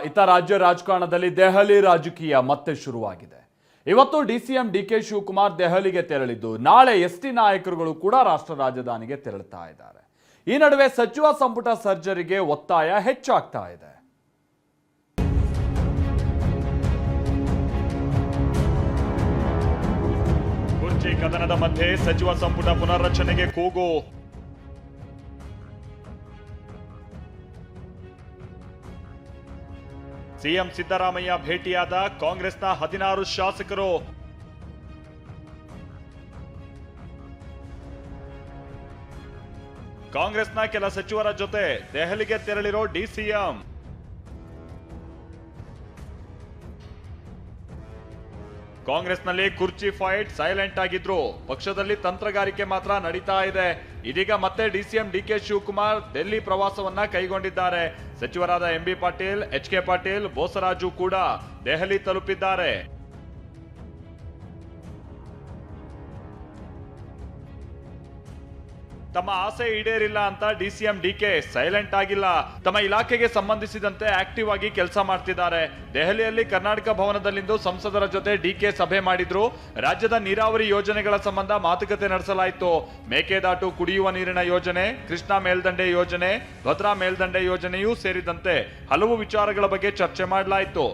ಇತ್ತ ರಾಜ್ಯ ರಾಜಕಾರಣದಲ್ಲಿ ದೆಹಲಿ ರಾಜಕೀಯ ಮತ್ತೆ ಶುರುವಾಗಿದೆ. ಇವತ್ತು ಡಿಸಿಎಂ ಡಿಕೆ ಶಿವಕುಮಾರ್ ದೆಹಲಿಗೆ ತೆರಳಿದ್ದು ನಾಳೆ ಎಸ್ಟಿ ನಾಯಕರುಗಳು ಕೂಡ ರಾಷ್ಟ್ರ ರಾಜಧಾನಿಗೆ ತೆರಳುತ್ತಾ ಇದ್ದಾರೆ. ಈ ನಡುವೆ ಸಚಿವ ಸಂಪುಟ ಸರ್ಜರಿಗೆ ಒತ್ತಾಯ ಹೆಚ್ಚಾಗ್ತಾ ಇದೆ. ಕುರ್ಚಿ ಕದನದ ಮಧ್ಯೆ ಸಚಿವ ಸಂಪುಟ ಪುನರ್ರಚನೆಗೆ ಕೂಗು. ಸಿಎಂ ಸಿದ್ದರಾಮಯ್ಯ ಭೇಟಿಯಾದ ಕಾಂಗ್ರೆಸ್ನ 16 ಶಾಸಕರು. ಕಾಂಗ್ರೆಸ್ನ ಕೆಲ ಸಚಿವರ ಜೊತೆ ದೆಹಲಿಗೆ ತೆರಳಿರೋ ಡಿಸಿಎಂ. ಕಾಂಗ್ರೆಸ್ನಲ್ಲಿ ಕುರ್ಚಿ ಫೈಟ್ ಸೈಲೆಂಟ್ ಆಗಿದ್ರು, ಪಕ್ಷದಲ್ಲಿ ತಂತ್ರಗಾರಿಕೆ ಮಾತ್ರ ನಡೀತಾ ಇದೆ. ಇದೀಗ ಮತ್ತೆ ಡಿಸಿಎಂ ಡಿಕೆ ಶಿವಕುಮಾರ್ ಡೆಲ್ಲಿ ಪ್ರವಾಸವನ್ನ ಕೈಗೊಂಡಿದ್ದಾರೆ. ಸಚಿವರಾದ ಎಂಬಿ ಪಾಟೀಲ್, ಎಚ್ಕೆ ಪಾಟೀಲ್, ಬೋಸರಾಜು ಕೂಡ ದೆಹಲಿ ತಲುಪಿದ್ದಾರೆ. ತಮ್ಮ ಆಸೆ ಈಡೇರಿಲ್ಲ ಅಂತ ಡಿಸಿಎಂ ಡಿಕೆ ಸೈಲೆಂಟ್ ಆಗಿಲ್ಲ. ತಮ್ಮ ಇಲಾಖೆಗೆ ಸಂಬಂಧಿಸಿದಂತೆ ಆಕ್ಟಿವ್ ಆಗಿ ಕೆಲಸ ಮಾಡ್ತಿದ್ದಾರೆ. ದೆಹಲಿಯಲ್ಲಿ ಕರ್ನಾಟಕ ಭವನದಲ್ಲಿಂದು ಸಂಸದರ ಜೊತೆ ಡಿಕೆ ಸಭೆ ಮಾಡಿದ್ರು. ರಾಜ್ಯದ ನೀರಾವರಿ ಯೋಜನೆಗಳ ಸಂಬಂಧ ಮಾತುಕತೆ ನಡೆಸಲಾಯಿತು. ಮೇಕೆದಾಟು ಕುಡಿಯುವ ನೀರಿನ ಯೋಜನೆ, ಕೃಷ್ಣಾ ಮೇಲ್ದಂಡೆ ಯೋಜನೆ, ಭದ್ರಾ ಮೇಲ್ದಂಡೆ ಯೋಜನೆಯೂ ಸೇರಿದಂತೆ ಹಲವು ವಿಚಾರಗಳ ಬಗ್ಗೆ ಚರ್ಚೆ ಮಾಡಲಾಯಿತು.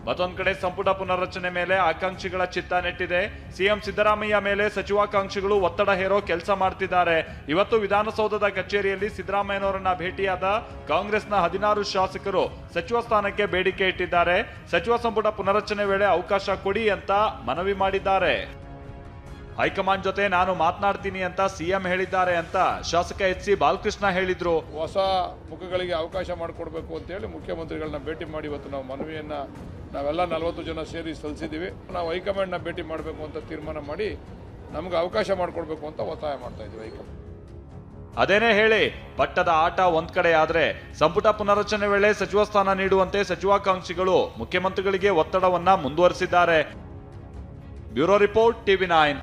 ಮತ್ತೊಂದು ಕಡೆ ಸಂಪುಟ ಪುನರ್ರಚನೆ ಮೇಲೆ ಆಕಾಂಕ್ಷಿಗಳ ಚಿತ್ತ ನೆಟ್ಟಿದೆ. ಸಿಎಂ ಸಿದ್ದರಾಮಯ್ಯ ಮೇಲೆ ಸಚಿವಾಕಾಂಕ್ಷಿಗಳು ಒತ್ತಡ ಹೇರೋ ಕೆಲಸ ಮಾಡ್ತಿದ್ದಾರೆ. ಇವತ್ತು ವಿಧಾನಸೌಧದ ಕಚೇರಿಯಲ್ಲಿ ಸಿದ್ದರಾಮಯ್ಯನವರನ್ನ ಭೇಟಿಯಾದ ಕಾಂಗ್ರೆಸ್ನ 16 ಶಾಸಕರು ಸಚಿವ ಸ್ಥಾನಕ್ಕೆ ಬೇಡಿಕೆ ಇಟ್ಟಿದ್ದಾರೆ. ಸಚಿವ ಸಂಪುಟ ಪುನರ್ರಚನೆ ವೇಳೆ ಅವಕಾಶ ಕೊಡಿ ಅಂತ ಮನವಿ ಮಾಡಿದ್ದಾರೆ. ಹೈಕಮಾಂಡ್ ಜೊತೆ ನಾನು ಮಾತನಾಡ್ತೀನಿ ಅಂತ ಸಿಎಂ ಹೇಳಿದ್ದಾರೆ ಅಂತ ಶಾಸಕ ಎಚ್.ಸಿ. ಬಾಲಕೃಷ್ಣ ಹೇಳಿದ್ರು. ಹೊಸ ಮುಖಗಳಿಗೆ ಅವಕಾಶ ಮಾಡಿಕೊಡ್ಬೇಕು ಅಂತ ಹೇಳಿ ಮುಖ್ಯಮಂತ್ರಿಗಳನ್ನ ಭೇಟಿ ಮಾಡಿ ಇವತ್ತು ನಾವು ಮನವಿಯನ್ನ ನಾವೆಲ್ಲ 40 ಜನ ಸೇರಿ ಸಲ್ಲಿಸಿದ್ದೀವಿ. ನಾವು ಹೈಕಮಾಂಡ್ನ ಭೇಟಿ ಮಾಡಬೇಕು ಅಂತ ತೀರ್ಮಾನ ಮಾಡಿ ನಮ್ಗೆ ಅವಕಾಶ ಮಾಡಿಕೊಡ್ಬೇಕು ಅಂತ ಒತ್ತಾಯ ಮಾಡ್ತಾ ಇದ್ದೀವಿ ಹೈಕಮಾಂಡ್. ಅದೇನೇ ಹೇಳಿ, ಪಟ್ಟದ ಆಟ ಒಂದ್ ಕಡೆ ಆದ್ರೆ ಸಂಪುಟ ಪುನರ್ರಚನೆ ವೇಳೆ ಸಚಿವ ಸ್ಥಾನ ನೀಡುವಂತೆ ಸಚಿವಾಕಾಂಕ್ಷಿಗಳು ಮುಖ್ಯಮಂತ್ರಿಗಳಿಗೆ ಒತ್ತಡವನ್ನ ಮುಂದುವರಿಸಿದ್ದಾರೆ. Bureau report, TV9.